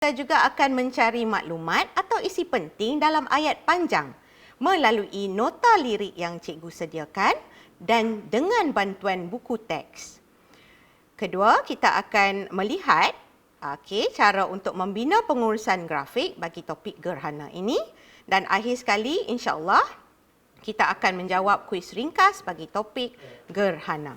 Kita juga akan mencari maklumat atau isi penting dalam ayat panjang melalui nota lirik yang cikgu sediakan dan dengan bantuan buku teks. Kedua, kita akan melihat cara untuk membina pengurusan grafik bagi topik gerhana ini. Dan akhir sekali, insya-Allah, kita akan menjawab kuis ringkas bagi topik gerhana.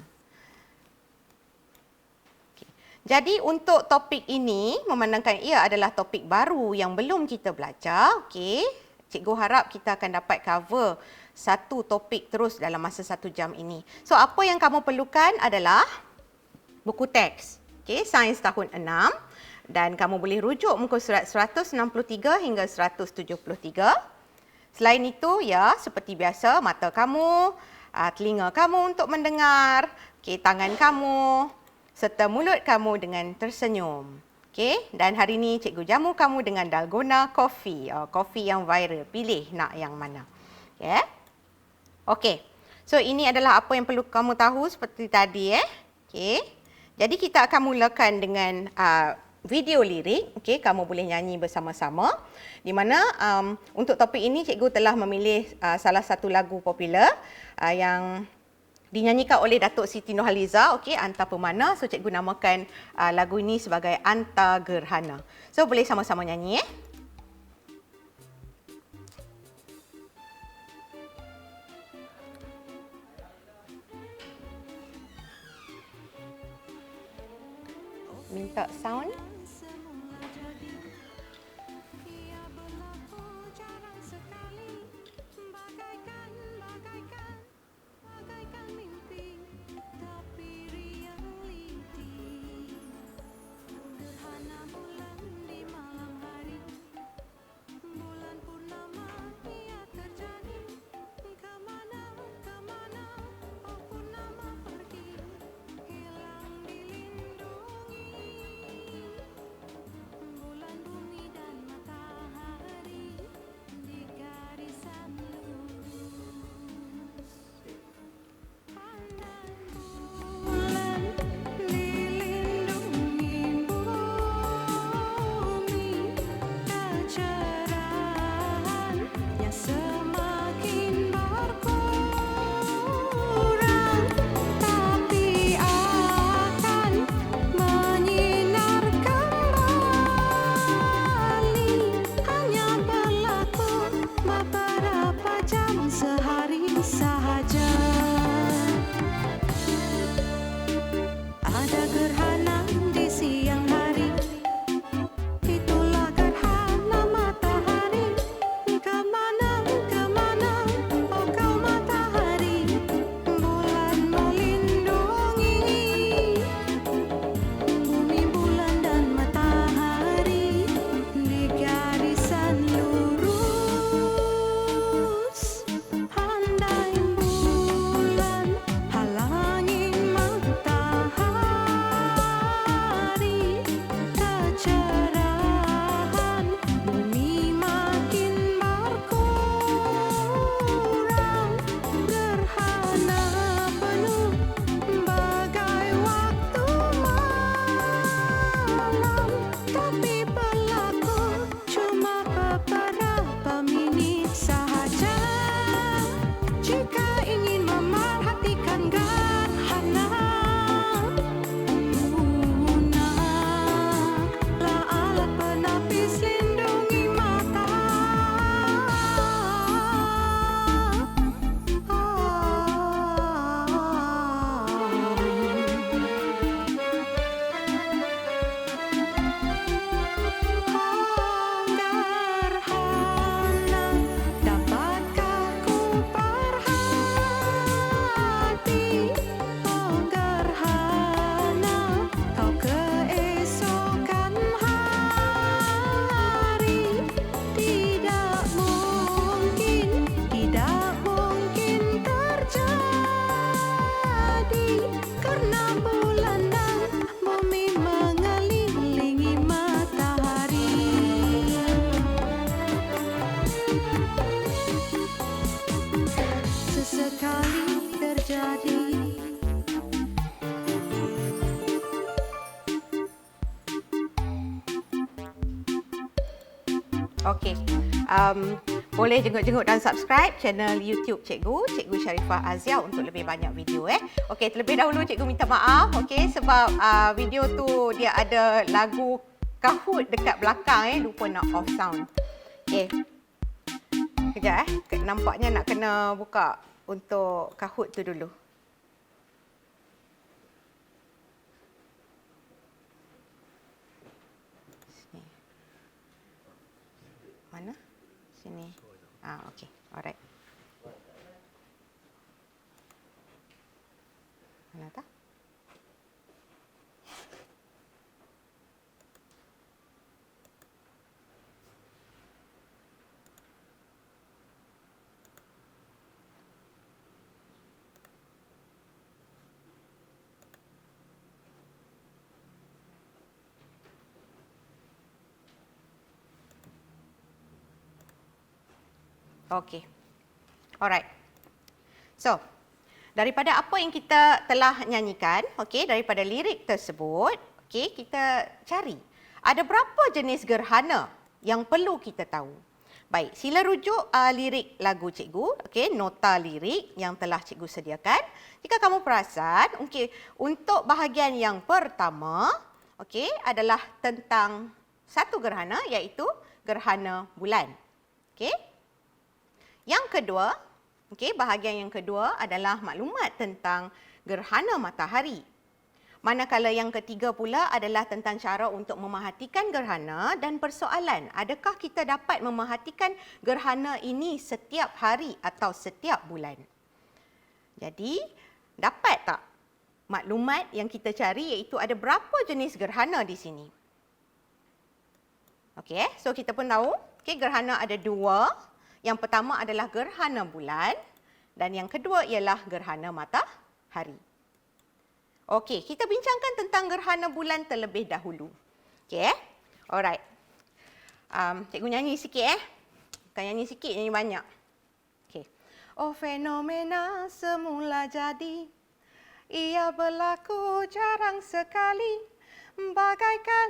Jadi untuk topik ini, memandangkan ia adalah topik baru yang belum kita belajar, cikgu harap kita akan dapat cover satu topik terus dalam masa 1 jam ini. So, apa yang kamu perlukan adalah buku teks, sains tahun 6, dan kamu boleh rujuk muka surat 163 hingga 173. Selain itu, ya, seperti biasa, mata kamu, telinga kamu untuk mendengar, tangan kamu, serta mulut kamu dengan tersenyum. Dan hari ini cikgu jamu kamu dengan dalgona coffee. Coffee yang viral. Pilih nak yang mana. So ini adalah apa yang perlu kamu tahu seperti tadi. Jadi kita akan mulakan dengan video lirik. Kamu boleh nyanyi bersama-sama. Di mana untuk topik ini cikgu telah memilih salah satu lagu popular yang dinyanyikan oleh Datuk Siti Nurhaliza, Anta Pemana. So, cikgu namakan lagu ini sebagai Anta Gerhana. So, boleh sama-sama nyanyi, Minta sound. Okey. Boleh jenguk-jenguk dan subscribe channel YouTube Cikgu Sharifah Azia untuk lebih banyak video Okey, terlebih dahulu Cikgu minta maaf sebab video tu dia ada lagu Kahoot dekat belakang lupa nak off sound. Okey. Kejap nampaknya nak kena buka untuk Kahoot tu dulu. Mana? Sini. Okey. Alright. Mana tak? Okey. Alright. So, daripada apa yang kita telah nyanyikan, daripada lirik tersebut, kita cari ada berapa jenis gerhana yang perlu kita tahu. Baik, sila rujuk lirik lagu cikgu, nota lirik yang telah cikgu sediakan. Jika kamu perasan, untuk bahagian yang pertama, adalah tentang satu gerhana iaitu gerhana bulan. Yang kedua, bahagian yang kedua adalah maklumat tentang gerhana matahari. Manakala yang ketiga pula adalah tentang cara untuk memerhatikan gerhana dan persoalan, adakah kita dapat memerhatikan gerhana ini setiap hari atau setiap bulan? Jadi, dapat tak maklumat yang kita cari iaitu ada berapa jenis gerhana di sini? So kita pun tahu, gerhana ada dua. Yang pertama adalah gerhana bulan dan yang kedua ialah gerhana matahari. Okey, kita bincangkan tentang gerhana bulan terlebih dahulu. Alright. Cikgu nyanyi sikit Bukan nyanyi sikit, nyanyi banyak. Oh, fenomena semula jadi, ia berlaku jarang sekali. Bagaikan,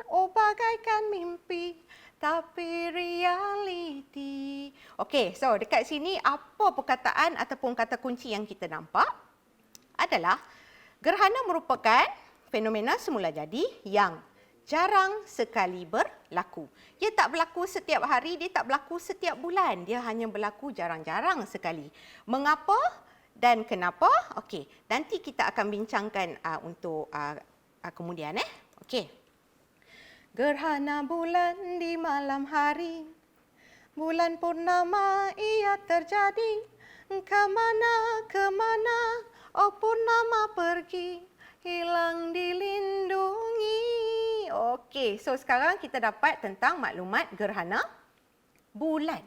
oh bagaikan mimpi, tapi realiti. Okey, so dekat sini apa perkataan ataupun kata kunci yang kita nampak adalah gerhana merupakan fenomena semula jadi yang jarang sekali berlaku. Dia tak berlaku setiap hari, dia tak berlaku setiap bulan. Dia hanya berlaku jarang-jarang sekali. Mengapa dan kenapa? Okey, nanti kita akan bincangkan untuk kemudian Okey. Gerhana bulan di malam hari, bulan purnama ia terjadi. Kemana, oh purnama pergi, hilang dilindungi. Okey, so sekarang kita dapat tentang maklumat gerhana bulan.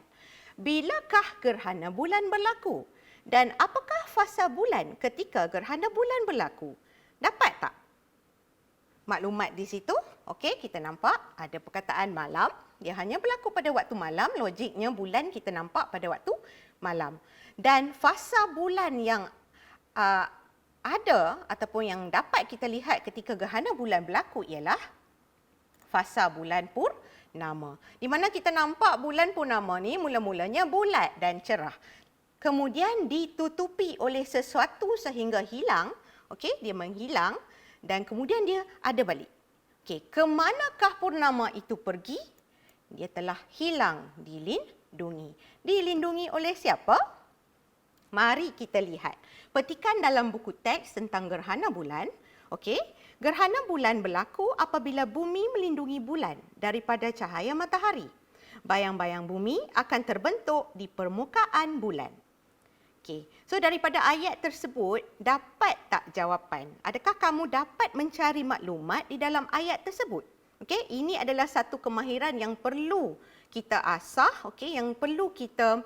Bilakah gerhana bulan berlaku? Dan apakah fasa bulan ketika gerhana bulan berlaku? Dapat tak maklumat di situ? Okey, kita nampak ada perkataan malam. Dia hanya berlaku pada waktu malam. Logiknya bulan kita nampak pada waktu malam. Dan fasa bulan yang ada ataupun yang dapat kita lihat ketika gerhana bulan berlaku ialah fasa bulan purnama. Di mana kita nampak bulan purnama ni mula-mulanya bulat dan cerah. Kemudian ditutupi oleh sesuatu sehingga hilang. Dia menghilang. Dan kemudian dia ada balik. Kemanakah purnama itu pergi? Dia telah hilang dilindungi. Dilindungi oleh siapa? Mari kita lihat. Petikan dalam buku teks tentang gerhana bulan. Gerhana bulan berlaku apabila bumi melindungi bulan daripada cahaya matahari. Bayang-bayang bumi akan terbentuk di permukaan bulan. So daripada ayat tersebut, dapat tak jawapan? Adakah kamu dapat mencari maklumat di dalam ayat tersebut? Ini adalah satu kemahiran yang perlu kita asah, yang perlu kita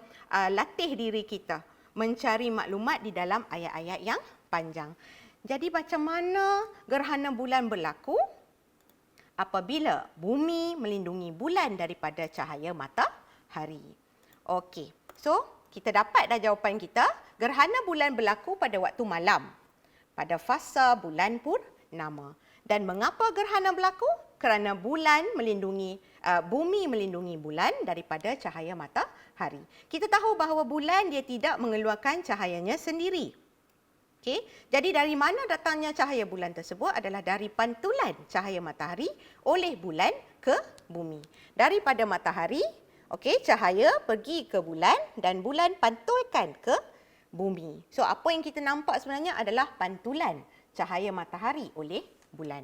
latih diri kita. Mencari maklumat di dalam ayat-ayat yang panjang. Jadi macam mana gerhana bulan berlaku? Apabila bumi melindungi bulan daripada cahaya matahari. So kita dapat dah jawapan kita. Gerhana bulan berlaku pada waktu malam. Pada fasa bulan purnama. Dan mengapa gerhana berlaku? kerana bumi melindungi bulan daripada cahaya matahari. Kita tahu bahawa bulan dia tidak mengeluarkan cahayanya sendiri. Okey, jadi dari mana datangnya cahaya bulan tersebut adalah dari pantulan cahaya matahari oleh bulan ke bumi. Daripada matahari, okey, cahaya pergi ke bulan dan bulan pantulkan ke bumi. So apa yang kita nampak sebenarnya adalah pantulan cahaya matahari oleh bulan.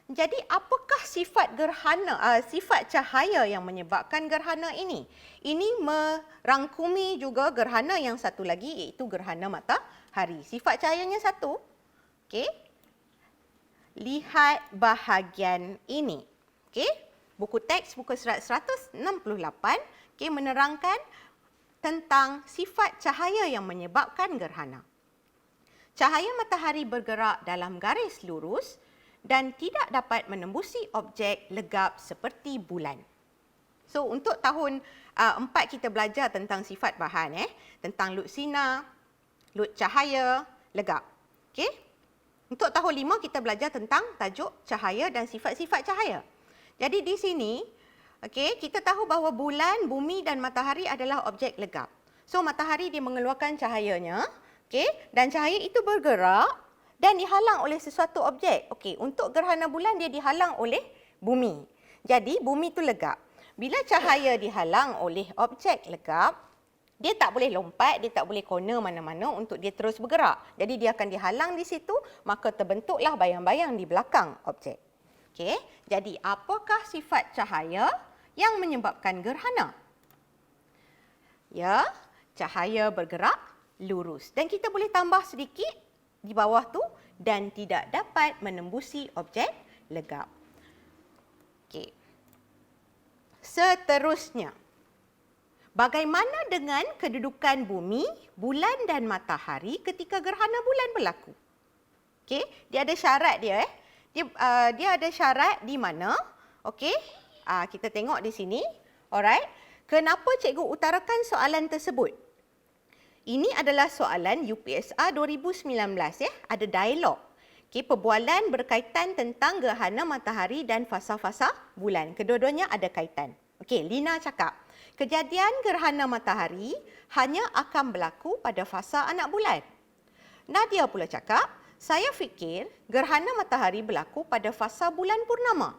Jadi apakah sifat cahaya yang menyebabkan gerhana ini? Ini merangkumi juga gerhana yang satu lagi iaitu gerhana matahari. Sifat cahayanya satu. Okey. Lihat bahagian ini. Okey. Buku teks muka surat 168 okey menerangkan tentang sifat cahaya yang menyebabkan gerhana. Cahaya matahari bergerak dalam garis lurus dan tidak dapat menembusi objek legap seperti bulan. So untuk tahun 4 kita belajar tentang sifat bahan tentang lut sinar, lut cahaya, legap. Okey. Untuk tahun 5 kita belajar tentang tajuk cahaya dan sifat-sifat cahaya. Jadi di sini okey, kita tahu bahawa bulan, bumi dan matahari adalah objek legap. So matahari dia mengeluarkan cahayanya, okey, dan cahaya itu bergerak dan dihalang oleh sesuatu objek. Okey, untuk gerhana bulan dia dihalang oleh bumi. Jadi bumi itu legap. Bila cahaya dihalang oleh objek legap, dia tak boleh lompat, dia tak boleh corner mana-mana untuk dia terus bergerak. Jadi dia akan dihalang di situ, maka terbentuklah bayang-bayang di belakang objek. Okey, jadi apakah sifat cahaya yang menyebabkan gerhana? Ya, cahaya bergerak lurus. Dan kita boleh tambah sedikit di bawah tu dan tidak dapat menembusi objek legap. Okey. Seterusnya, bagaimana dengan kedudukan bumi, bulan dan matahari ketika gerhana bulan berlaku? Okey, dia ada syarat dia dia ada syarat di mana? Okey. Kita tengok di sini. Alright. Kenapa cikgu utarakan soalan tersebut? Ini adalah soalan UPSR 2019 ada dialog. Okey, perbualan berkaitan tentang gerhana matahari dan fasa-fasa bulan. Kedua-duanya ada kaitan. Okey, Lina cakap, kejadian gerhana matahari hanya akan berlaku pada fasa anak bulan. Nadia pula cakap, saya fikir gerhana matahari berlaku pada fasa bulan purnama.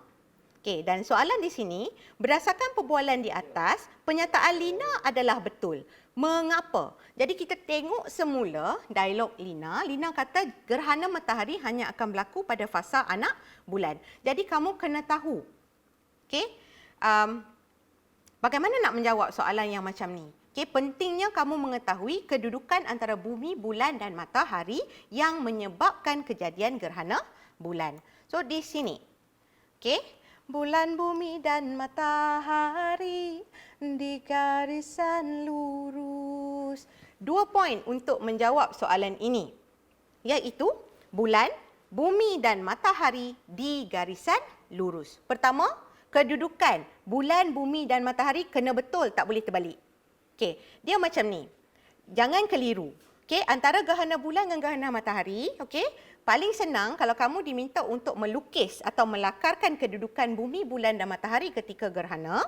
Okey, dan soalan di sini, berdasarkan perbualan di atas, pernyataan Lina adalah betul. Mengapa? Jadi kita tengok semula dialog Lina. Lina kata gerhana matahari hanya akan berlaku pada fasa anak bulan. Jadi kamu kena tahu. Okey? Bagaimana nak menjawab soalan yang macam ni? Okey, pentingnya kamu mengetahui kedudukan antara bumi, bulan dan matahari yang menyebabkan kejadian gerhana bulan. So di sini. Okey? Bulan, bumi dan matahari di garisan lurus. 2 poin untuk menjawab soalan ini. Iaitu bulan, bumi dan matahari di garisan lurus. Pertama, kedudukan bulan, bumi dan matahari kena betul, tak boleh terbalik. Okey, dia macam ni. Jangan keliru. Okey, antara gerhana bulan dengan gerhana matahari, okey, paling senang kalau kamu diminta untuk melukis atau melakarkan kedudukan bumi, bulan dan matahari ketika gerhana.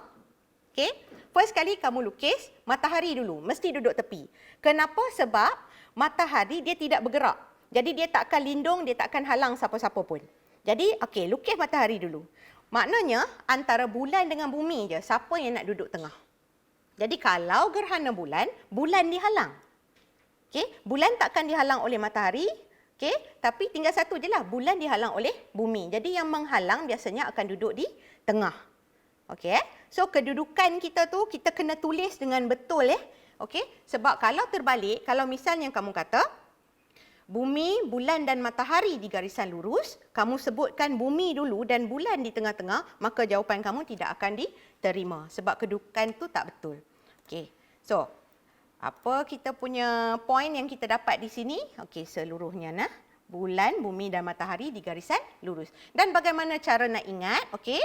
Okey, first kali kamu lukis matahari dulu, mesti duduk tepi. Kenapa? Sebab matahari dia tidak bergerak. Jadi dia tak akan lindung, dia tak akan halang siapa-siapa pun. Jadi, okey, lukis matahari dulu. Maknanya antara bulan dengan bumi je, siapa yang nak duduk tengah. Jadi kalau gerhana bulan, bulan dihalang. Okey, bulan takkan dihalang oleh matahari. Okey, tapi tinggal satu je lah, bulan dihalang oleh bumi. Jadi yang menghalang biasanya akan duduk di tengah. Okey, so kedudukan kita tu kita kena tulis dengan betul Okey, sebab kalau terbalik, kalau misalnya kamu kata bumi, bulan dan matahari di garisan lurus, kamu sebutkan bumi dulu dan bulan di tengah-tengah, maka jawapan kamu tidak akan diterima sebab kedudukan tu tak betul. Okey, so apa kita punya poin yang kita dapat di sini? Okey, seluruhnya nah. Bulan, bumi dan matahari di garisan lurus. Dan bagaimana cara nak ingat? Okey.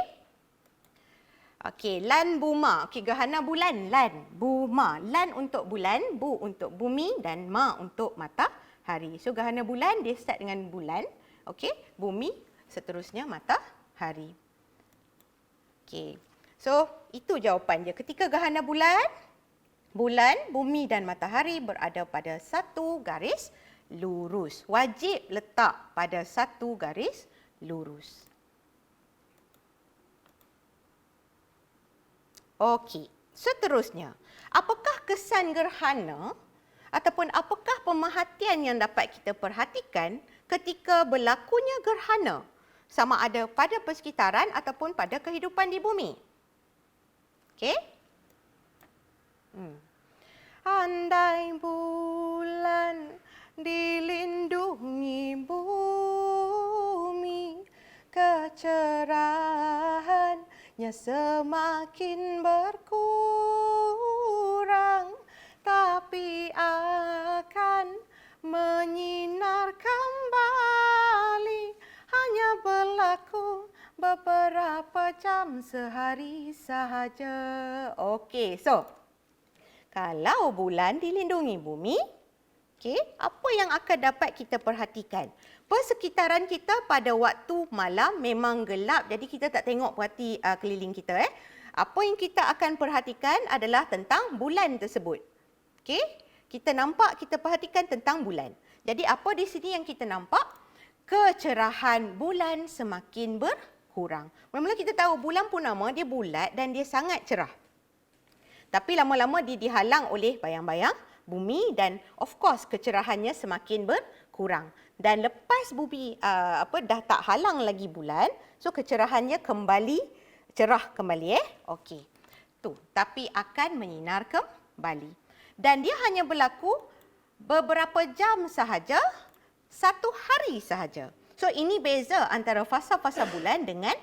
Okey, lan buma. Okey, gerhana bulan, lan buma. Lan untuk bulan, bu untuk bumi dan ma untuk matahari. So gerhana bulan dia start dengan bulan. Okey, bumi, seterusnya matahari. matahari. Okey. So, itu jawapan dia. Ketika gerhana bulan, bumi dan matahari berada pada satu garis lurus. Wajib letak pada satu garis lurus. Okey, seterusnya. Apakah kesan gerhana ataupun apakah pemerhatian yang dapat kita perhatikan ketika berlakunya gerhana? Sama ada pada persekitaran ataupun pada kehidupan di bumi. Okey? Andai bulan dilindungi bumi, kecerahannya semakin berkurang, tapi akan menyinar kembali, hanya berlaku beberapa jam sehari sahaja. Okey, so kalau bulan dilindungi bumi, okey, apa yang akan dapat kita perhatikan? Persekitaran kita pada waktu malam memang gelap, jadi kita tak tengok keliling kita. Apa yang kita akan perhatikan adalah tentang bulan tersebut. Okey, kita perhatikan tentang bulan. Jadi apa di sini yang kita nampak? Kecerahan bulan semakin berkurang. Mula-mula kita tahu bulan purnama dia bulat dan dia sangat cerah. Tapi lama-lama dia dihalang oleh bayang-bayang bumi dan of course kecerahannya semakin berkurang. Dan lepas bumi dah tak halang lagi bulan, so kecerahannya kembali cerah kembali. Okey. Tu, tapi akan menyinar kembali. Dan dia hanya berlaku beberapa jam sahaja, satu hari sahaja. So ini beza antara fasa-fasa bulan dengan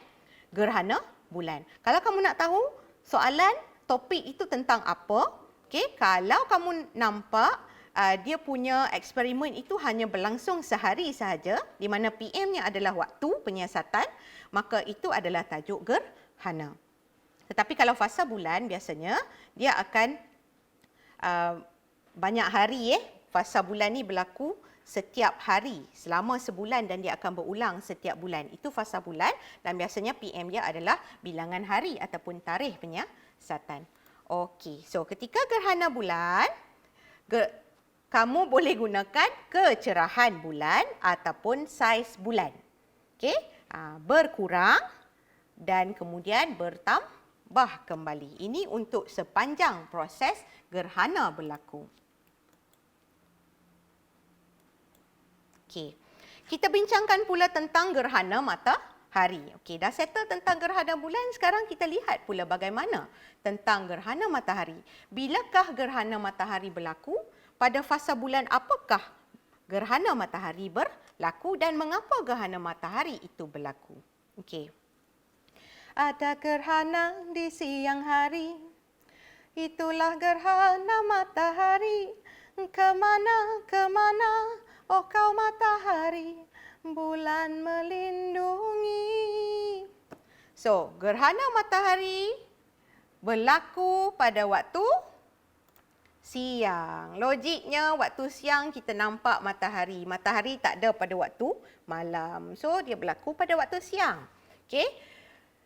gerhana bulan. Kalau kamu nak tahu soalan topik itu tentang apa, okey, kalau kamu nampak dia punya eksperimen itu hanya berlangsung sehari sahaja, di mana PM-nya adalah waktu penyiasatan, maka itu adalah tajuk gerhana. Tetapi kalau fasa bulan biasanya dia akan banyak hari. Fasa bulan ni berlaku setiap hari selama sebulan dan dia akan berulang setiap bulan. Itu fasa bulan dan biasanya PM dia adalah bilangan hari ataupun tarikh penyiasatan. Okey, so ketika gerhana bulan, kamu boleh gunakan kecerahan bulan ataupun saiz bulan. Okey, berkurang dan kemudian bertambah kembali. Ini untuk sepanjang proses gerhana berlaku. Okey. Kita bincangkan pula tentang gerhana matahari. Okey, dah settle tentang gerhana bulan, sekarang kita lihat pula bagaimana tentang gerhana matahari. Bilakah gerhana matahari berlaku? Pada fasa bulan apakah gerhana matahari berlaku dan mengapa gerhana matahari itu berlaku? Okey. Ada gerhana di siang hari, itulah gerhana matahari. Kemana, kemana, oh kau matahari, bulan melindungi. So, gerhana matahari berlaku pada waktu siang. Logiknya waktu siang kita nampak matahari. Matahari tak ada pada waktu malam. So, dia berlaku pada waktu siang. Okey.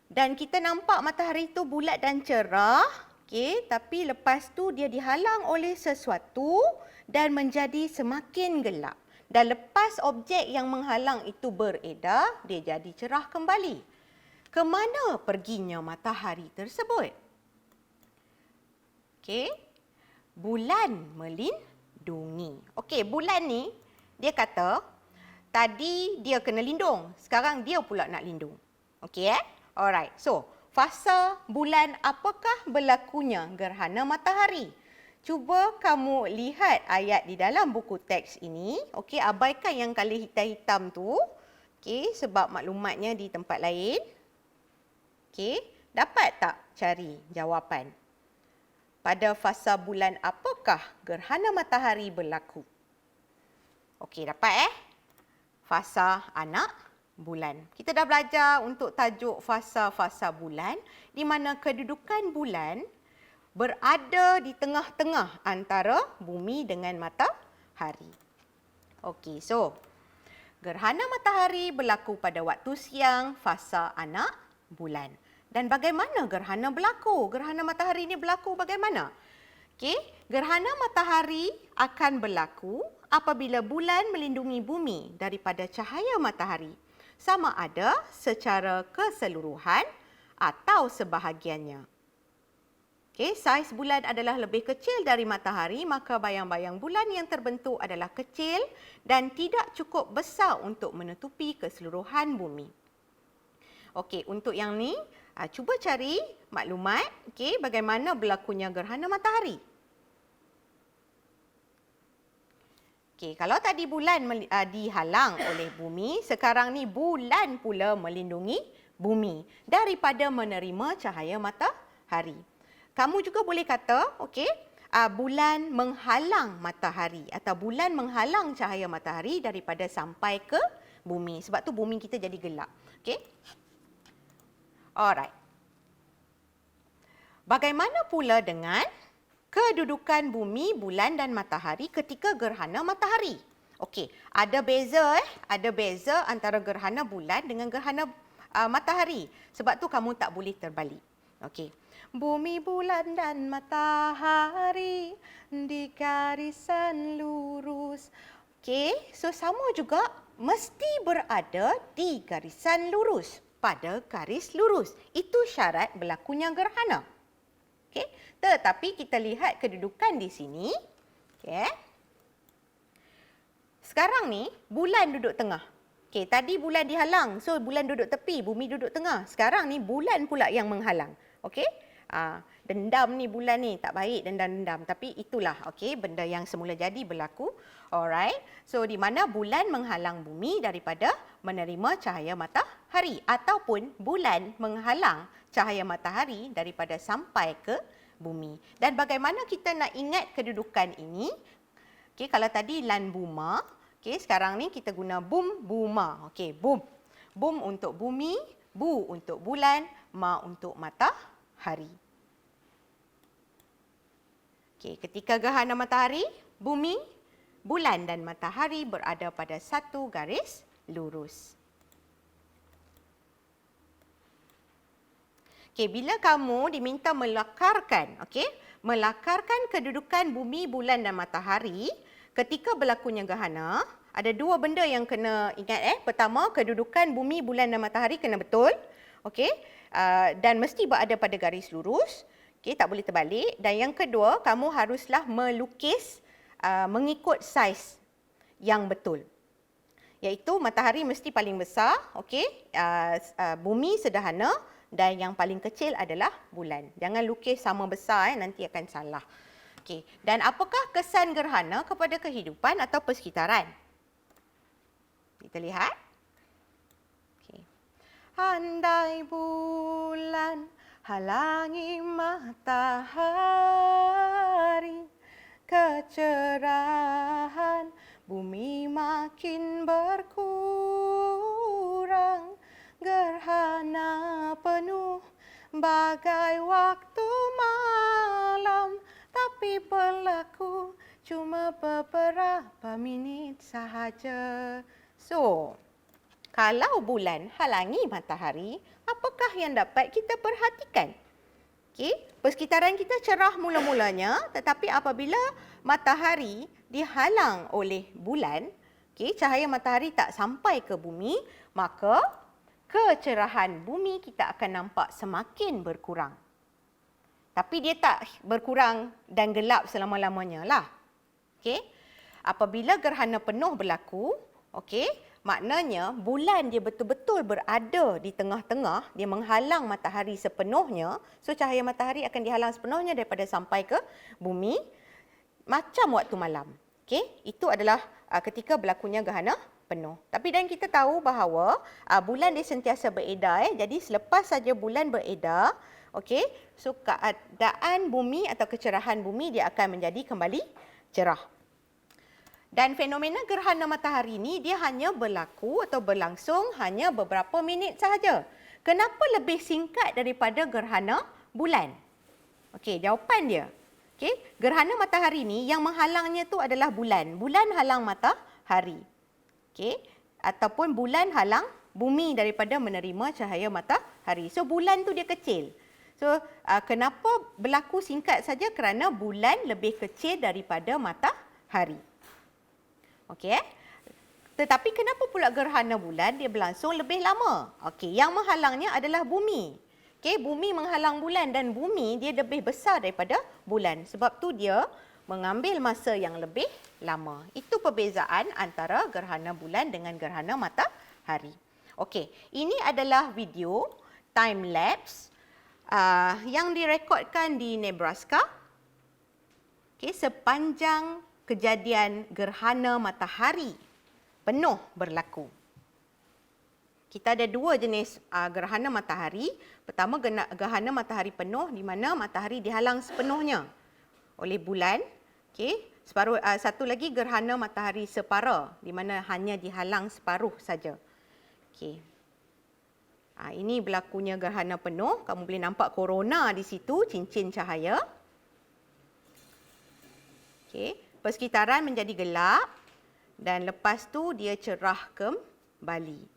Dan kita nampak matahari itu bulat dan cerah. Okey, tapi lepas tu dia dihalang oleh sesuatu dan menjadi semakin gelap. Dan lepas objek yang menghalang itu beredar, dia jadi cerah kembali. Kemana perginya matahari tersebut? Okey, bulan melindungi. Okey, bulan ni dia kata tadi dia kena lindung, sekarang dia pula nak lindung. Okey Alright. So, fasa bulan apakah berlakunya gerhana matahari? Cuba kamu lihat ayat di dalam buku teks ini. Okey, abaikan yang colour hitam-hitam tu. Okey, sebab maklumatnya di tempat lain. Okey, dapat tak cari jawapan? Pada fasa bulan apakah gerhana matahari berlaku? Okey, dapat Fasa anak bulan. Kita dah belajar untuk tajuk fasa-fasa bulan di mana kedudukan bulan berada di tengah-tengah antara bumi dengan matahari. Okey, so Gerhana matahari berlaku pada waktu siang fasa anak bulan. Dan bagaimana gerhana berlaku? Gerhana matahari ini berlaku bagaimana? Okey, gerhana matahari akan berlaku apabila bulan melindungi bumi daripada cahaya matahari, sama ada secara keseluruhan atau sebahagiannya. Okey, saiz bulan adalah lebih kecil dari matahari, maka bayang-bayang bulan yang terbentuk adalah kecil dan tidak cukup besar untuk menutupi keseluruhan bumi. Okey, untuk yang ni, cuba cari maklumat bagaimana berlakunya gerhana matahari. Okey, kalau tadi bulan dihalang oleh bumi, sekarang ni bulan pula melindungi bumi daripada menerima cahaya matahari. Kamu juga boleh kata, bulan menghalang matahari atau bulan menghalang cahaya matahari daripada sampai ke bumi. Sebab tu bumi kita jadi gelap. Okey. Alright. Bagaimana pula dengan kedudukan bumi, bulan dan matahari ketika gerhana matahari? Okey, ada beza antara gerhana bulan dengan gerhana matahari. Sebab tu kamu tak boleh terbalik. Okey. Bumi, bulan dan matahari di garisan lurus. Okey, so sama juga mesti berada di garisan lurus, pada garis lurus. Itu syarat berlakunya gerhana. Okey, tetapi kita lihat kedudukan di sini. Okey. Sekarang ni bulan duduk tengah. Okey, tadi bulan dihalang, so bulan duduk tepi, bumi duduk tengah. Sekarang ni bulan pula yang menghalang. Okey? Dendam ni bulan ni, tak baik dendam-dendam. Tapi itulah benda yang semula jadi berlaku. Alright. So di mana bulan menghalang bumi daripada menerima cahaya matahari ataupun bulan menghalang cahaya matahari daripada sampai ke bumi. Dan bagaimana kita nak ingat kedudukan ini? Okey, kalau tadi lan buma, sekarang ni kita guna bum buma. Okey, bum. Bum untuk bumi, bu untuk bulan, ma untuk matahari. Okey, ketika gerhana matahari, bumi, bulan dan matahari berada pada satu garis lurus. Okey, bila kamu diminta melakarkan, melakarkan kedudukan bumi, bulan dan matahari ketika berlakunya gerhana, ada dua benda yang kena ingat. Pertama, kedudukan bumi, bulan dan matahari kena betul. Dan mesti berada pada garis lurus. Tak boleh terbalik. Dan yang kedua, kamu haruslah melukis mengikut saiz yang betul. Iaitu matahari mesti paling besar, bumi sederhana dan yang paling kecil adalah bulan. Jangan lukis sama besar, nanti akan salah. Dan apakah kesan gerhana kepada kehidupan atau persekitaran? Kita lihat. Andai bulan halangi matahari, kecerahan bumi makin berkurang, gerhana penuh bagai waktu malam, tapi berlaku cuma beberapa minit sahaja. So, kalau bulan halangi matahari, apakah yang dapat kita perhatikan? Persekitaran kita cerah mula-mulanya, tetapi apabila matahari dihalang oleh bulan, cahaya matahari tak sampai ke bumi, maka kecerahan bumi kita akan nampak semakin berkurang. Tapi dia tak berkurang dan gelap selama-lamanya lah. Apabila gerhana penuh berlaku, maknanya bulan dia betul-betul berada di tengah-tengah, dia menghalang matahari sepenuhnya. So cahaya matahari akan dihalang sepenuhnya daripada sampai ke bumi macam waktu malam. Itu adalah ketika berlakunya gerhana penuh. Tapi dan kita tahu bahawa bulan dia sentiasa beredar. Jadi selepas saja bulan beredar, so keadaan bumi atau kecerahan bumi dia akan menjadi kembali cerah. Dan fenomena gerhana matahari ini dia hanya berlaku atau berlangsung hanya beberapa minit sahaja. Kenapa lebih singkat daripada gerhana bulan? Jawapan dia. Gerhana matahari ini yang menghalangnya tu adalah bulan. Bulan halang matahari. ataupun bulan halang bumi daripada menerima cahaya matahari. So bulan tu dia kecil. So kenapa berlaku singkat saja? Kerana bulan lebih kecil daripada matahari. Okey. Tetapi kenapa pula gerhana bulan dia berlangsung lebih lama? Okey, yang menghalangnya adalah bumi. Okey, bumi menghalang bulan dan bumi dia lebih besar daripada bulan. Sebab tu dia mengambil masa yang lebih lama. Itu perbezaan antara gerhana bulan dengan gerhana matahari. Okey, ini adalah video time lapse yang direkodkan di Nebraska. Okey, sepanjang kejadian gerhana matahari penuh berlaku. Kita ada dua jenis gerhana matahari. Pertama, gerhana matahari penuh di mana matahari dihalang sepenuhnya oleh bulan. Okey, satu lagi gerhana matahari separa di mana hanya dihalang separuh saja. Okey. Ini berlakunya gerhana penuh. Kamu boleh nampak korona di situ, cincin cahaya. Okey, persekitaran menjadi gelap dan lepas tu dia cerah kembali.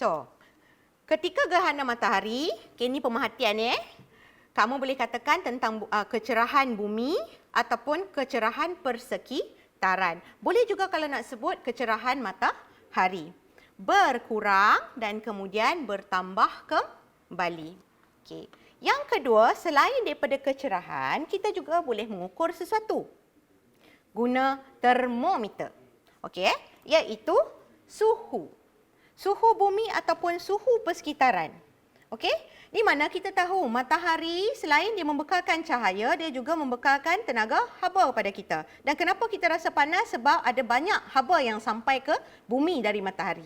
So, ketika gerhana matahari, ini pemerhatian ya. Kamu boleh katakan tentang kecerahan bumi ataupun kecerahan persekitaran. Boleh juga kalau nak sebut kecerahan matahari. Berkurang dan kemudian bertambah kembali. Okey. Yang kedua, selain daripada kecerahan, kita juga boleh mengukur sesuatu guna termometer. Okey, iaitu suhu. Suhu bumi ataupun suhu persekitaran. Okey, di mana kita tahu matahari selain dia membekalkan cahaya, dia juga membekalkan tenaga haba pada kita. Dan kenapa kita rasa panas? Sebab ada banyak haba yang sampai ke bumi dari matahari.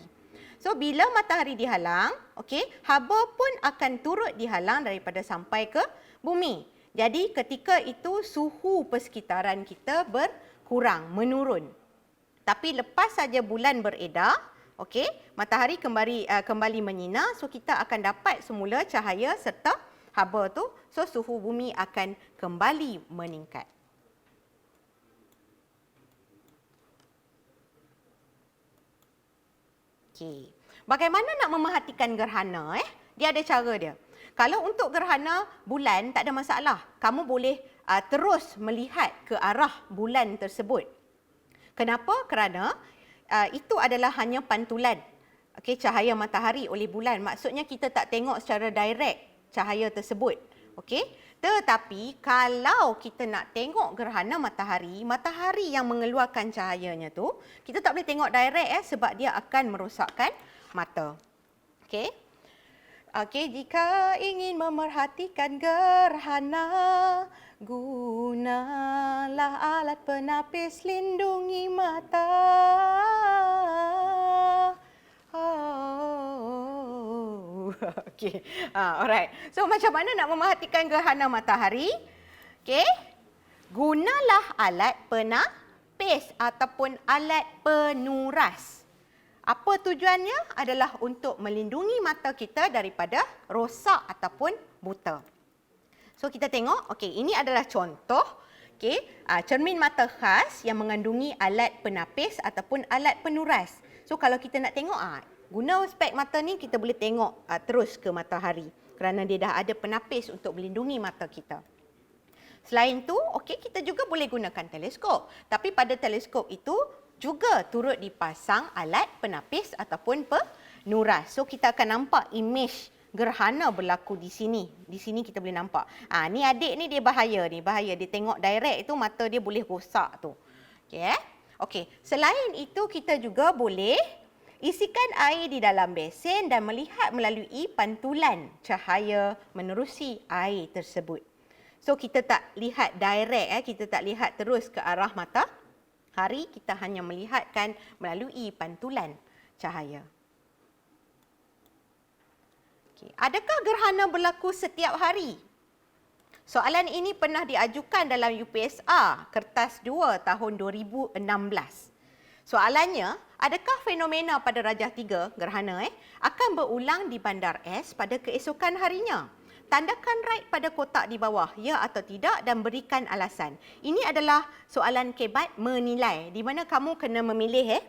So, bila matahari dihalang, okey, haba pun akan turut dihalang daripada sampai ke bumi. Jadi, ketika itu suhu persekitaran kita berkurang, menurun. Tapi lepas saja bulan beredar, okey, matahari kembali menyinar, so kita akan dapat semula cahaya serta haba tu, so suhu bumi akan kembali meningkat. Okey. Bagaimana nak memerhatikan gerhana? Dia ada cara dia. Kalau untuk gerhana bulan tak ada masalah. Kamu boleh terus melihat ke arah bulan tersebut. Kenapa? Kerana itu adalah hanya pantulan cahaya matahari oleh bulan. Maksudnya kita tak tengok secara direct cahaya tersebut. Okey? Tetapi kalau kita nak tengok gerhana matahari, matahari yang mengeluarkan cahayanya tu, kita tak boleh tengok direct sebab dia akan merosakkan mata. Okey? Okey, jika ingin memerhatikan gerhana, gunalah alat penapis lindungi mata. Okey. Alright. So macam mana nak memerhatikan gerhana matahari? Okey. Gunalah alat penapis ataupun alat penuras. Apa tujuannya? Adalah untuk melindungi mata kita daripada rosak ataupun buta. So kita tengok, okey, ini adalah contoh cermin mata khas yang mengandungi alat penapis ataupun alat penuras. So kalau kita nak tengok, guna spek mata ni kita boleh tengok terus ke matahari kerana dia dah ada penapis untuk melindungi mata kita. Selain tu, okey, kita juga boleh gunakan teleskop. Tapi pada teleskop itu juga turut dipasang alat penapis ataupun penuras. So kita akan nampak imej gerhana berlaku di sini. Di sini kita boleh nampak. Ni adik ni dia bahaya ni, bahaya. Dia tengok direct tu mata dia boleh rosak tu. Okey. Okey, selain itu kita juga boleh isikan air di dalam besen dan melihat melalui pantulan cahaya menerusi air tersebut. So kita tak lihat direct, kita tak lihat terus ke arah matahari, kita hanya melihatkan melalui pantulan cahaya. Okay. Adakah gerhana berlaku setiap hari? Soalan ini pernah diajukan dalam UPSR Kertas 2 tahun 2016. Soalannya, adakah fenomena pada Rajah 3 gerhana akan berulang di bandar S pada keesokan harinya? Tandakan right pada kotak di bawah, ya atau tidak, dan berikan alasan. Ini adalah soalan kebat menilai, di mana kamu kena memilih,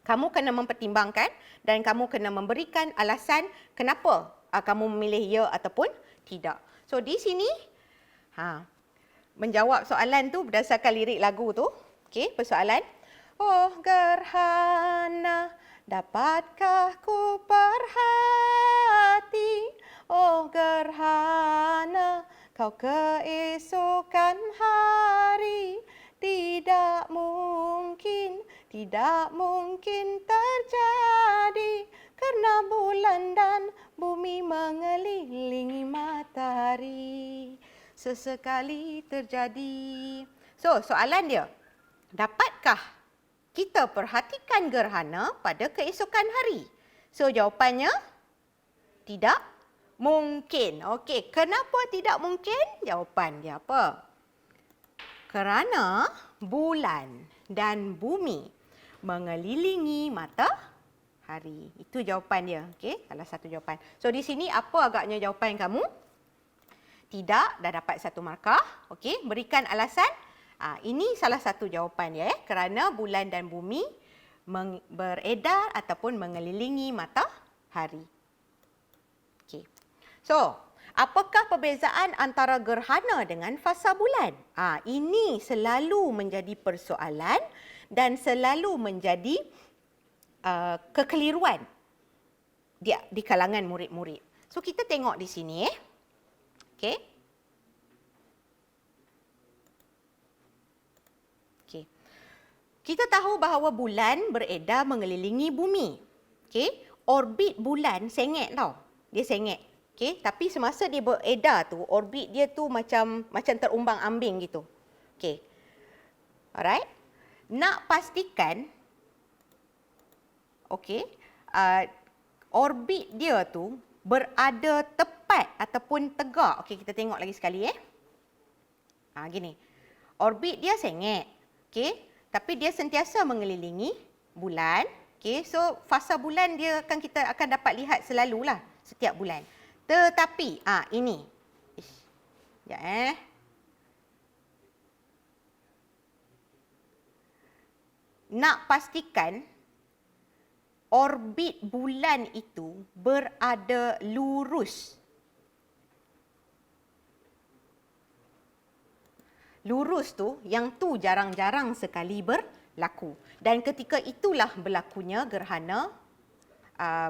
kamu kena mempertimbangkan dan kamu kena memberikan alasan kenapa kamu memilih ya ataupun tidak. So di sini, menjawab soalan tu berdasarkan lirik lagu tu. Okey, persoalan. Oh gerhana, dapatkah ku perhati? Oh gerhana, kau keesokan hari. Tidak mungkin terjadi, karena bulan dan bumi mengelilingi matahari. Sesekali terjadi. So, soalan dia, dapatkah kita perhatikan gerhana pada keesokan hari? So, jawapannya tidak mungkin. Okey, kenapa tidak mungkin? Jawapan dia apa? Kerana bulan dan bumi mengelilingi matahari. Itu jawapan dia. Okey, salah satu jawapan. So, di sini apa agaknya jawapan kamu? Tidak, dah dapat satu markah. Okey, berikan alasan. Ini salah satu jawapan dia. Kerana bulan dan bumi beredar ataupun mengelilingi matahari. Okey. So, apakah perbezaan antara gerhana dengan fasa bulan? Ini selalu menjadi persoalan dan selalu menjadi kekeliruan di kalangan murid-murid. So, kita tengok di sini. Okey. Okey. Kita tahu bahawa bulan beredar mengelilingi bumi. Okey. Orbit bulan sengit tau. Dia sengit. Okey, tapi semasa dia beredar tu, orbit dia tu macam terumbang-ambing gitu. Okey. Alright. Nak pastikan orbit dia tu berada tepat ataupun tegak. Okey, kita tengok lagi sekali gini. Orbit dia sengit. Okey, tapi dia sentiasa mengelilingi bulan. Okey, so fasa bulan dia kita akan dapat lihat selalulah setiap bulan. Tetapi ini. Sekejap Nak pastikan orbit bulan itu berada lurus. Lurus tu, yang tu jarang-jarang sekali berlaku. Dan ketika itulah berlakunya gerhana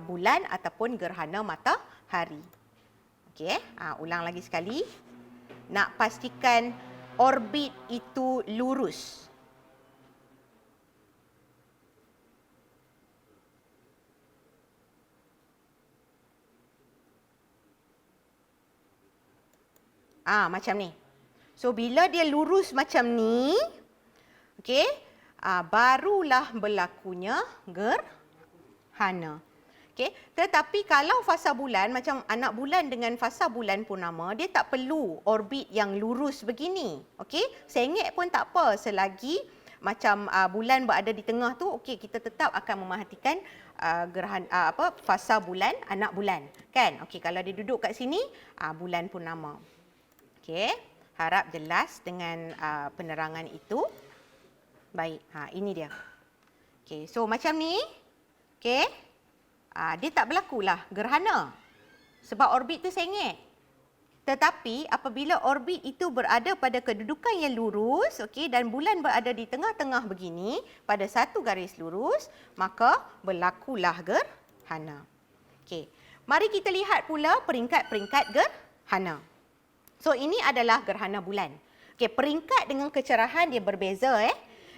bulan ataupun gerhana matahari. Okey, ulang lagi sekali. Nak pastikan orbit itu lurus. Macam ni. So, bila dia lurus macam ni, okey, barulah berlakunya gerhana. Okey, tetapi kalau fasa bulan, macam anak bulan dengan fasa bulan purnama, dia tak perlu orbit yang lurus begini. Okey, sengit pun tak apa selagi macam bulan berada di tengah tu, okey, kita tetap akan memerhatikan fasa bulan, anak bulan. Kan? Okey, kalau dia duduk kat sini, bulan purnama. Okey, harap jelas dengan penerangan itu. Baik, ini dia. Okey, so macam ni. Okey. Dia tak berlakulah gerhana sebab orbit tu sengit. Tetapi apabila orbit itu berada pada kedudukan yang lurus, okey, dan bulan berada di tengah-tengah begini pada satu garis lurus, maka berlakulah gerhana. Okey. Mari kita lihat pula peringkat-peringkat gerhana. So, ini adalah gerhana bulan. Okey, peringkat dengan kecerahan dia berbeza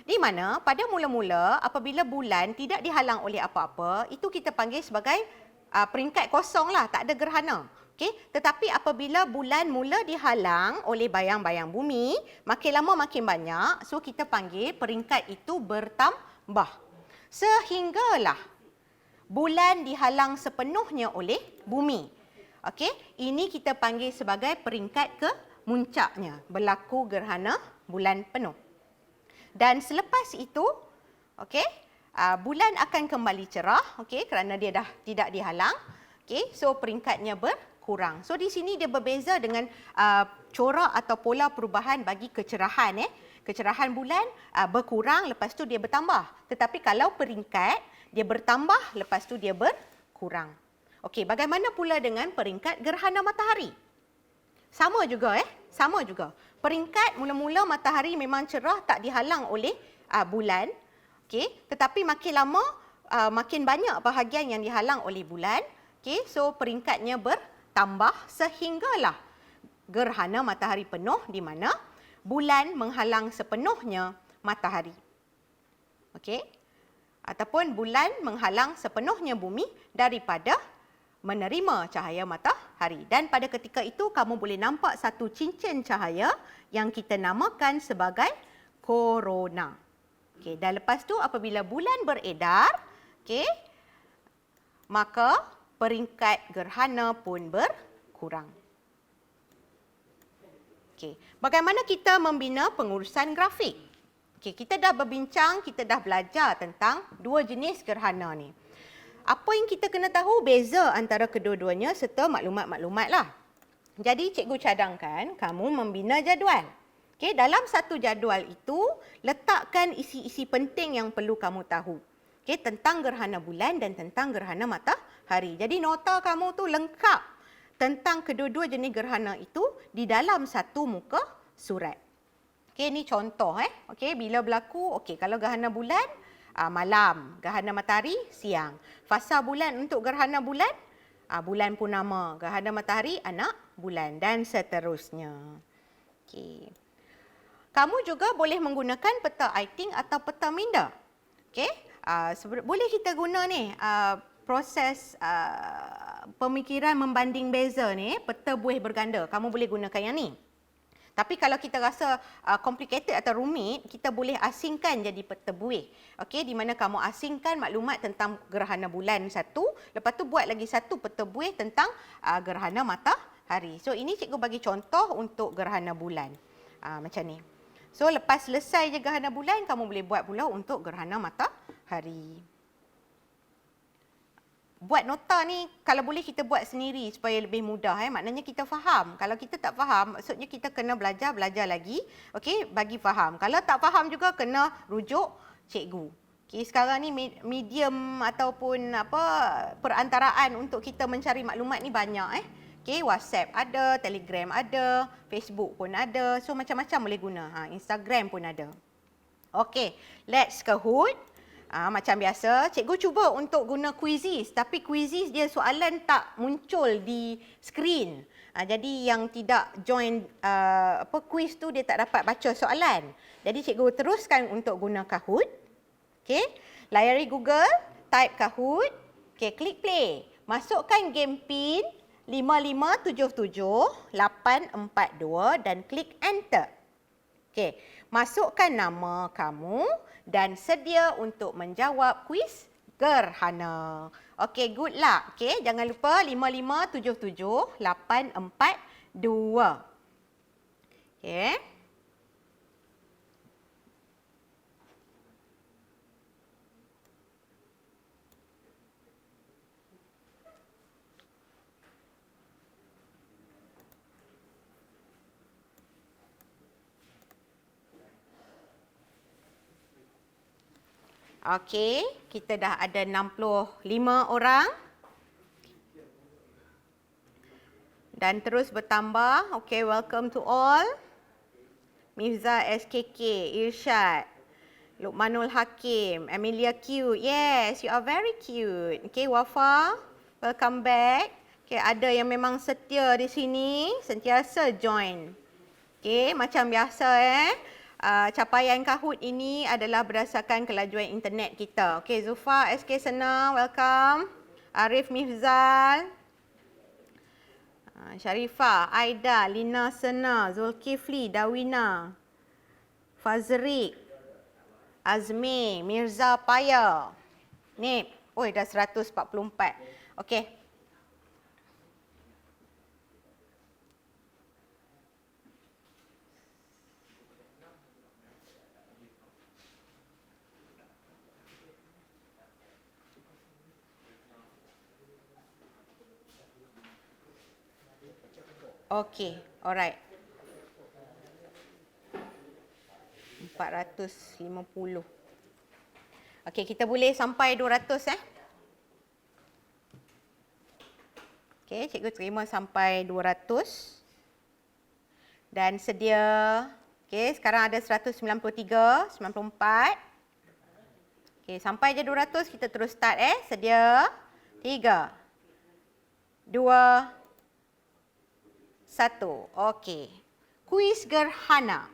di mana pada mula-mula apabila bulan tidak dihalang oleh apa-apa, itu kita panggil sebagai peringkat kosong lah, tak ada gerhana. Okey, tetapi apabila bulan mula dihalang oleh bayang-bayang bumi, makin lama makin banyak, so kita panggil peringkat itu bertambah. Sehinggalah bulan dihalang sepenuhnya oleh bumi. Okey, ini kita panggil sebagai peringkat muncaknya, berlaku gerhana bulan penuh. Dan selepas itu, okey, bulan akan kembali cerah, okey, kerana dia dah tidak dihalang. Okey, so peringkatnya berkurang. So di sini dia berbeza dengan corak atau pola perubahan bagi kecerahan. Kecerahan bulan berkurang, lepas tu dia bertambah. Tetapi kalau peringkat, dia bertambah, lepas tu dia berkurang. Okey, bagaimana pula dengan peringkat gerhana matahari? Sama juga sama juga. Peringkat mula-mula matahari memang cerah, tak dihalang oleh bulan. Okey, tetapi makin lama makin banyak bahagian yang dihalang oleh bulan. Okey, so peringkatnya bertambah sehinggalah gerhana matahari penuh di mana bulan menghalang sepenuhnya matahari. Okey? Ataupun bulan menghalang sepenuhnya bumi daripada menerima cahaya matahari. Dan pada ketika itu kamu boleh nampak satu cincin cahaya yang kita namakan sebagai korona. Okey, dan lepas tu apabila bulan beredar, okey, maka peringkat gerhana pun berkurang. Okey, bagaimana kita membina pengurusan grafik? Okey, kita dah berbincang, kita dah belajar tentang dua jenis gerhana ni. Apa yang kita kena tahu beza antara kedua-duanya serta maklumat-maklumat lah. Jadi cikgu cadangkan kamu membina jadual. Okey, dalam satu jadual itu letakkan isi-isi penting yang perlu kamu tahu. Okey, tentang gerhana bulan dan tentang gerhana matahari. Jadi nota kamu tu lengkap tentang kedua-dua jenis gerhana itu di dalam satu muka surat. Okey, ni contoh Okey, bila berlaku, okey, kalau gerhana bulan malam, gerhana matahari siang. Fasa bulan untuk gerhana bulan, bulan purnama, gerhana matahari anak bulan dan seterusnya. Okey. Kamu juga boleh menggunakan peta Eyting atau peta minda. Okey, boleh kita guna ni proses pemikiran membanding beza ni, peta buih berganda. Kamu boleh gunakan yang ni. Tapi kalau kita rasa complicated atau rumit, kita boleh asingkan jadi peta buih. Okey, di mana kamu asingkan maklumat tentang gerhana bulan satu, lepas tu buat lagi satu peta buih tentang gerhana matahari. So ini cikgu bagi contoh untuk gerhana bulan. Macam ni. So lepas selesai je gerhana bulan, kamu boleh buat pula untuk gerhana matahari. Buat nota ni kalau boleh kita buat sendiri supaya lebih mudah maknanya kita faham. Kalau kita tak faham, maksudnya kita kena belajar lagi, okey, bagi faham. Kalau tak faham juga kena rujuk cikgu. Okey, sekarang ni medium ataupun perantaraan untuk kita mencari maklumat ni banyak Okey, WhatsApp ada, Telegram ada, Facebook pun ada. So macam-macam boleh guna. Instagram pun ada. Okey, let's Kahoot. Macam biasa, cikgu cuba untuk guna Quizizz, tapi Quizizz dia soalan tak muncul di skrin. Jadi yang tidak join quiz tu dia tak dapat baca soalan. Jadi cikgu teruskan untuk guna Kahoot. Okey, layari Google, type Kahoot. Okey, klik play. Masukkan game pin 5577842 dan klik enter. Okey, masukkan nama kamu dan sedia untuk menjawab kuis gerhana. Okey, good luck. Okey, jangan lupa 5577842. Okey. Okey, kita dah ada 65 orang. Dan terus bertambah. Okey, welcome to all. Mifza SKK, Irsyad, Luqmanul Hakim, Amelia Q. Yes, you are very cute. Okey, Wafa, welcome back. Okey, ada yang memang setia di sini, sentiasa join. Okey, macam biasa capaian Kahoot ini adalah berdasarkan kelajuan internet kita. Okey, Zufa, SK Sena, welcome. Arif Mifzal, Sharifah, Aida, Lina Sena, Zulkifli, Dawina, Fazrik, Azmi, Mirza Paya. Ni, dah 144. Okey. Okey, alright. 450. Okey, kita boleh sampai 200 Okey, cikgu terima sampai 200. Dan sedia, okey, sekarang ada 193, 94. Okey, sampai je 200 kita terus start Sedia. 3, 2, 1. Okey. Kuis gerhana.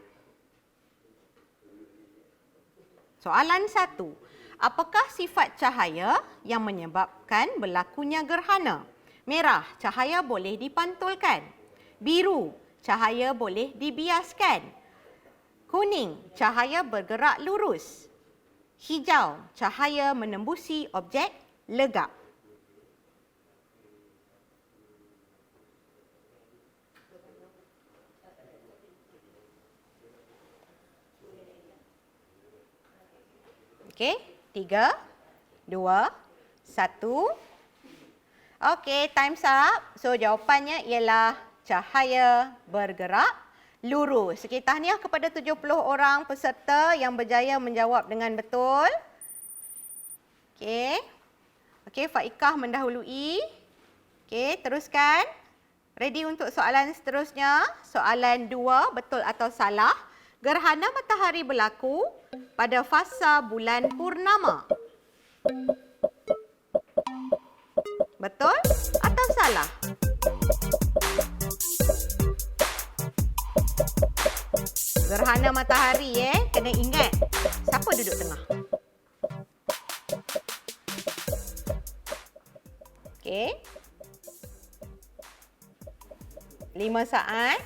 Soalan 1. Apakah sifat cahaya yang menyebabkan berlakunya gerhana? Merah, cahaya boleh dipantulkan. Biru, cahaya boleh dibiaskan. Kuning, cahaya bergerak lurus. Hijau, cahaya menembusi objek legap. Okey, 3, 2, 1. Okey, time's up. So, jawapannya ialah cahaya bergerak lurus. Okey, tahniah kepada 70 orang peserta yang berjaya menjawab dengan betul. Okey. Okey, Faikah mendahului. Okey, teruskan. Ready untuk soalan seterusnya. Soalan 2, betul atau salah? Gerhana matahari berlaku pada fasa bulan purnama. Betul atau salah? Gerhana matahari kena ingat siapa duduk tengah. Okey. 5 saat.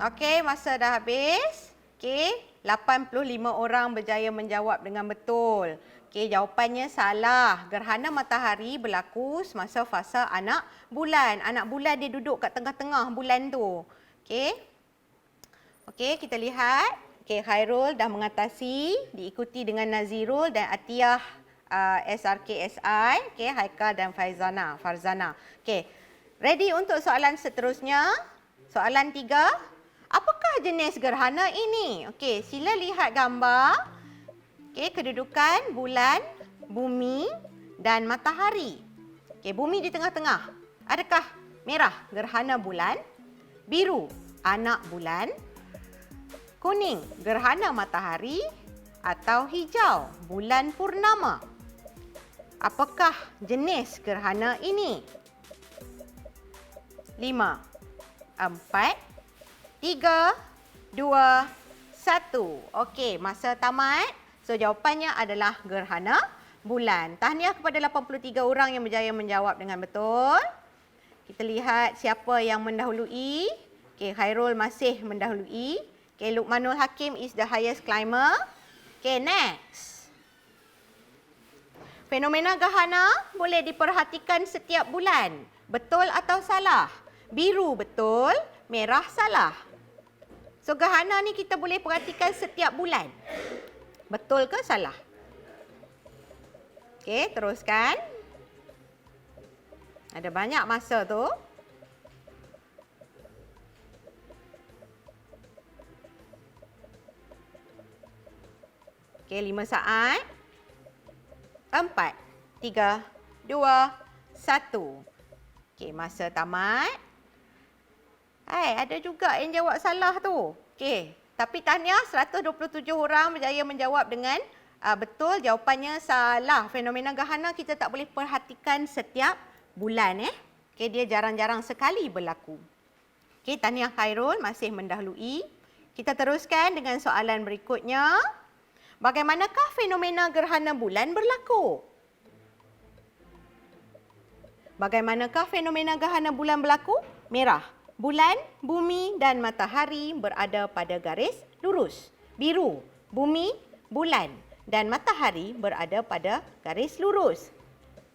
Okey, masa dah habis. Okey, 85 orang berjaya menjawab dengan betul. Okey, jawapannya salah. Gerhana matahari berlaku semasa fasa anak bulan. Anak bulan dia duduk kat tengah-tengah bulan tu. Okey. Okey, kita lihat. Okey, Khairul dah mengatasi, diikuti dengan Nazirul dan Atiyah SRKSI. Okey, Haikal dan Farzana. Okey. Ready untuk soalan seterusnya? Soalan 3. Apakah jenis gerhana ini? Okey, sila lihat gambar. Okey, kedudukan bulan, bumi dan matahari. Okey, bumi di tengah-tengah. Adakah merah gerhana bulan, biru anak bulan, kuning gerhana matahari atau hijau bulan purnama? Apakah jenis gerhana ini? 5, 4, 3, 2, 1. Okey, masa tamat. So, jawapannya adalah gerhana bulan. Tahniah kepada 83 orang yang berjaya menjawab dengan betul. Kita lihat siapa yang mendahului. Okey, Khairul masih mendahului. Okey, Luqmanul Hakim is the highest climber. Okey, next. Fenomena gerhana boleh diperhatikan setiap bulan. Betul atau salah? Biru betul, merah salah. So, gerhana ni kita boleh perhatikan setiap bulan. Betul ke salah? Okey, teruskan. Ada banyak masa tu. Okey, 5 saat. 4, 3, 2, 1. Okey, masa tamat. Ada juga yang jawab salah tu. Okey, tapi tahniah 127 orang berjaya menjawab dengan betul. Jawapannya salah. Fenomena gerhana kita tak boleh perhatikan setiap bulan. Okey, dia jarang-jarang sekali berlaku. Okey, tahniah Khairul masih mendahului. Kita teruskan dengan soalan berikutnya. Bagaimanakah fenomena gerhana bulan berlaku? Bagaimanakah fenomena gerhana bulan berlaku? Merah. Bulan, bumi dan matahari berada pada garis lurus. Biru, bumi, bulan dan matahari berada pada garis lurus.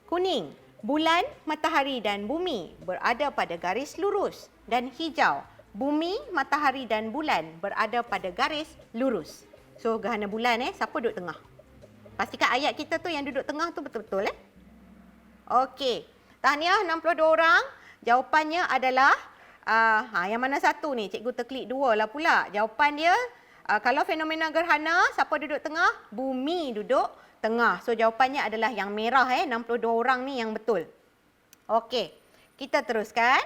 Kuning, bulan, matahari dan bumi berada pada garis lurus. Dan hijau, bumi, matahari dan bulan berada pada garis lurus. So, gerhana bulan siapa duduk tengah? Pastikan ayat kita tu yang duduk tengah tu betul-betul Okey. Tahniah 62 orang. Jawapannya adalah yang mana satu ni? Cikgu terklik dua lah pula. Jawapan dia kalau fenomena gerhana, siapa duduk tengah? Bumi duduk tengah. So jawapannya adalah yang merah 62 orang ni yang betul. Okey. Kita teruskan.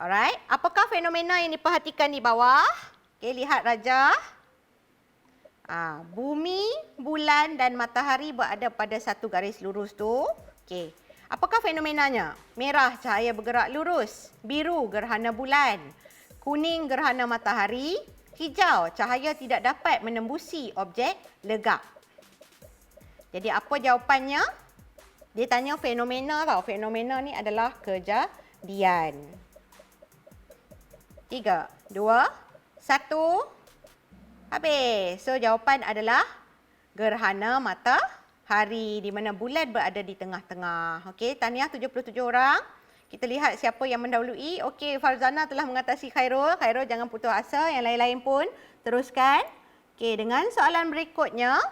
Alright. Apakah fenomena yang diperhatikan di bawah? Okey, lihat Raja. Bumi, bulan dan matahari berada pada satu garis lurus tu. Okey. Apakah fenomenanya? Merah, cahaya bergerak lurus. Biru, gerhana bulan. Kuning, gerhana matahari. Hijau, cahaya tidak dapat menembusi objek legap. Jadi apa jawapannya? Dia tanya fenomena tau. Fenomena ni adalah kejadian. 3, 2, 1. Habis. So, jawapan adalah gerhana matahari di mana bulan berada di tengah-tengah. Okey, tahniah 77 orang. Kita lihat siapa yang mendahului. Okey, Farzana telah mengatasi Khairul. Khairul jangan putus asa. Yang lain-lain pun teruskan. Okey, dengan soalan berikutnya.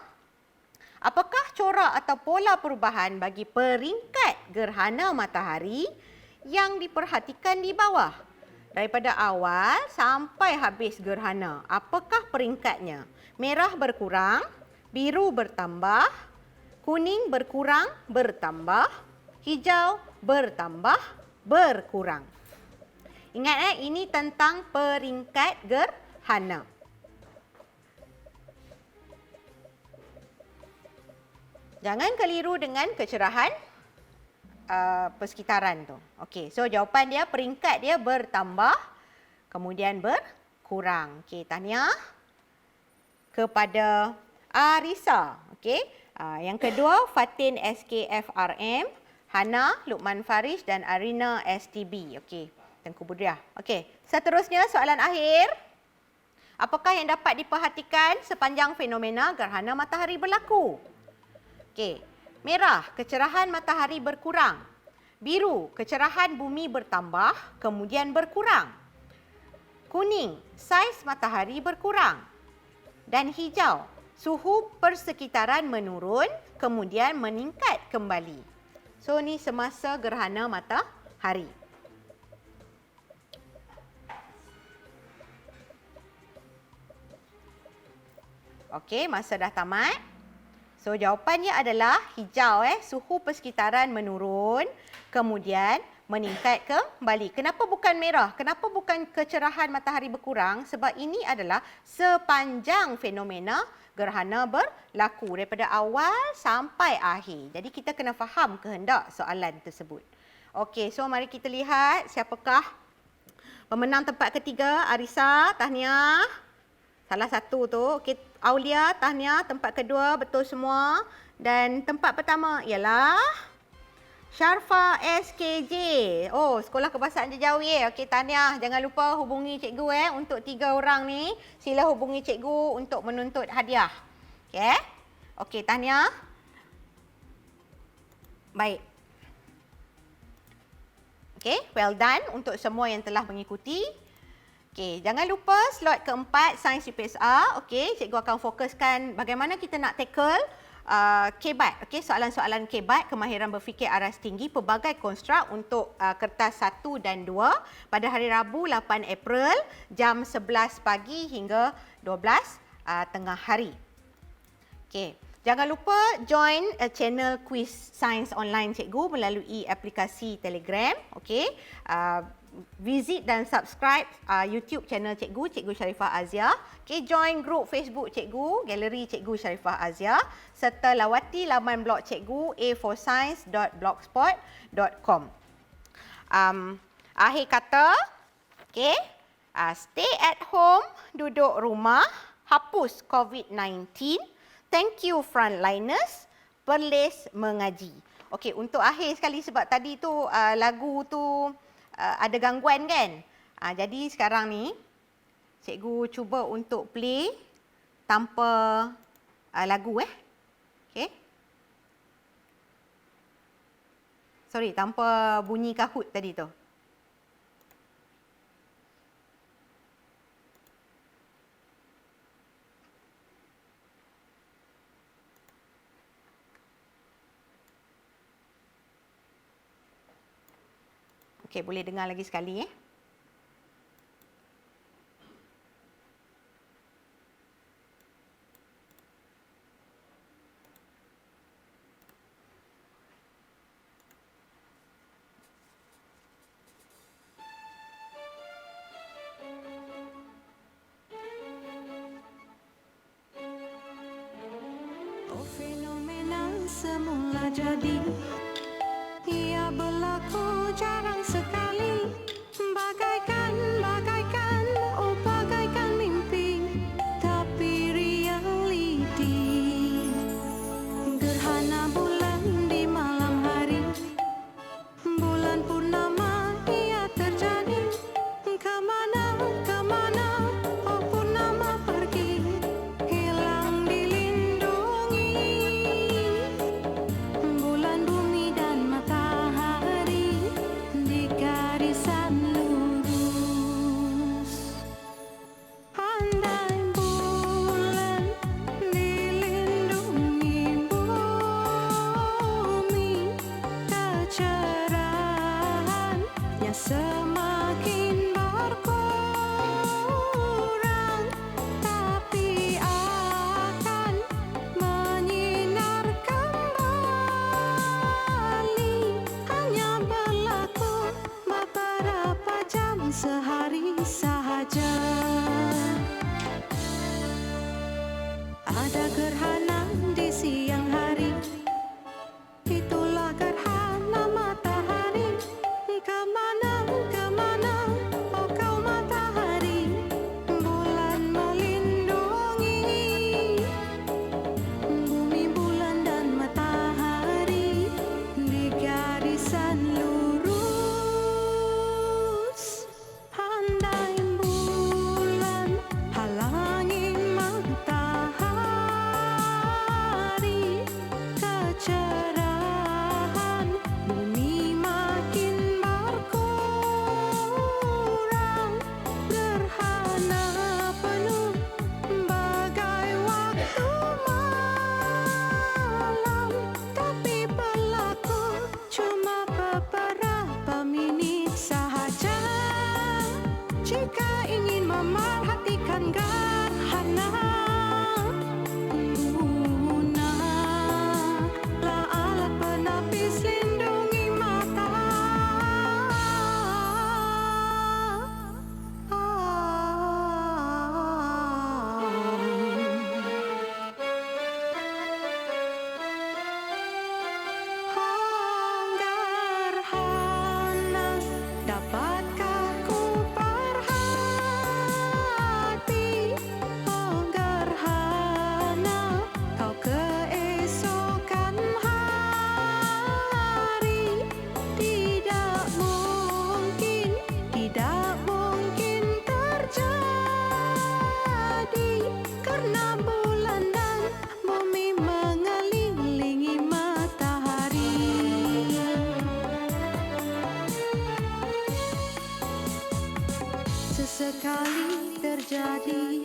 Apakah corak atau pola perubahan bagi peringkat gerhana matahari yang diperhatikan di bawah? Daripada awal sampai habis gerhana, apakah peringkatnya? Merah berkurang, biru bertambah, kuning berkurang, bertambah, hijau bertambah, berkurang. Ingat ini tentang peringkat gerhana. Jangan keliru dengan kecerahan persekitaran tu. Okey, so jawapan dia peringkat dia bertambah kemudian berkurang. Okey, tahniah kepada Arisa. Okey. Yang kedua Fatin SKFRM, Hana, Lukman Farish dan Arina STB. Okey, Tengku Budriah. Okey, seterusnya soalan akhir. Apakah yang dapat diperhatikan sepanjang fenomena gerhana matahari berlaku? Okey. Merah, kecerahan matahari berkurang. Biru, kecerahan bumi bertambah, kemudian berkurang. Kuning, saiz matahari berkurang. Dan hijau, suhu persekitaran menurun, kemudian meningkat kembali. So, ni semasa gerhana matahari. Okey, masa dah tamat. So, jawapannya adalah hijau. Suhu persekitaran menurun, kemudian meningkat kembali. Kenapa bukan merah? Kenapa bukan kecerahan matahari berkurang? Sebab ini adalah sepanjang fenomena gerhana berlaku. Daripada awal sampai akhir. Jadi, kita kena faham kehendak soalan tersebut. Okey, so mari kita lihat siapakah pemenang tempat ketiga. Arisa, tahniah. Salah satu tu. Okey, Aulia, tahniah. Tempat kedua, betul semua. Dan tempat pertama ialah Sharfa SKJ. Oh, Sekolah Kebahasaan Jejawi. Okey, tahniah. Jangan lupa hubungi cikgu untuk 3 orang ni. Sila hubungi cikgu untuk menuntut hadiah. Okey. Okey, tahniah. Baik. Okey, well done untuk semua yang telah mengikuti. Okey, jangan lupa slot keempat sains UPSR. Okey, cikgu akan fokuskan bagaimana kita nak tackle KBAT. Okey, soalan-soalan KBAT, kemahiran berfikir aras tinggi, pelbagai konstruk untuk kertas 1 dan 2 pada hari Rabu 8 April jam 11 pagi hingga 12 tengah hari. Okey, jangan lupa join channel quiz sains online cikgu melalui aplikasi Telegram. Okey, visit dan subscribe YouTube channel cikgu, Cikgu Sharifah Azia. Okay, join grup Facebook cikgu, Galeri Cikgu Sharifah Azia, serta lawati laman blog cikgu a4science.blogspot.com. Akhir kata, okay, stay at home, duduk rumah, hapus COVID-19. Thank you frontliners, perlis mengaji. Okay, untuk akhir sekali sebab tadi tu lagu tu ada gangguan kan. Jadi sekarang ni cikgu cuba untuk play tanpa lagu Okey. Sorry, tanpa bunyi Kahoot tadi tu. Okey, boleh dengar lagi sekali ya. Oh, fenomena semula jadi, ia berlaku jarang sekali, bagaikan oh bagaikan mimpi, tapi realiti. Gerhana bulan di malam hari, bulan purnama ia terjadi. Kemana oh purnama pergi, hilang dilindungi bulan, bumi dan matahari di garisan lurus. Andai bulan dilindungi bumi, kecerahannya semakin berkurang, tapi akan menyinar kembali. Hanya berlaku beberapa jam sehari sahaja. Ada gerhana di siang hari, itulah gerhana matahari. Kemana oh kau matahari, bulan melindungi bumi, bulan dan matahari di garisan lurus. Andai bulan halangi matahari, kecerahan bumi makin berkurang. Gerhana penuh bagai waktu malam, tapi berlaku cuma beberapa minit sahaja. Jika ingin memerhatikan gerhana, gunalah alat penapis lindungi mata. Gerhana, dapatkah ku perhati? Oh gerhana, kau keesokan hari. Tidak mungkin terjadi, karena bulan dan bumi mengelilingi matahari. Sesekali terjadi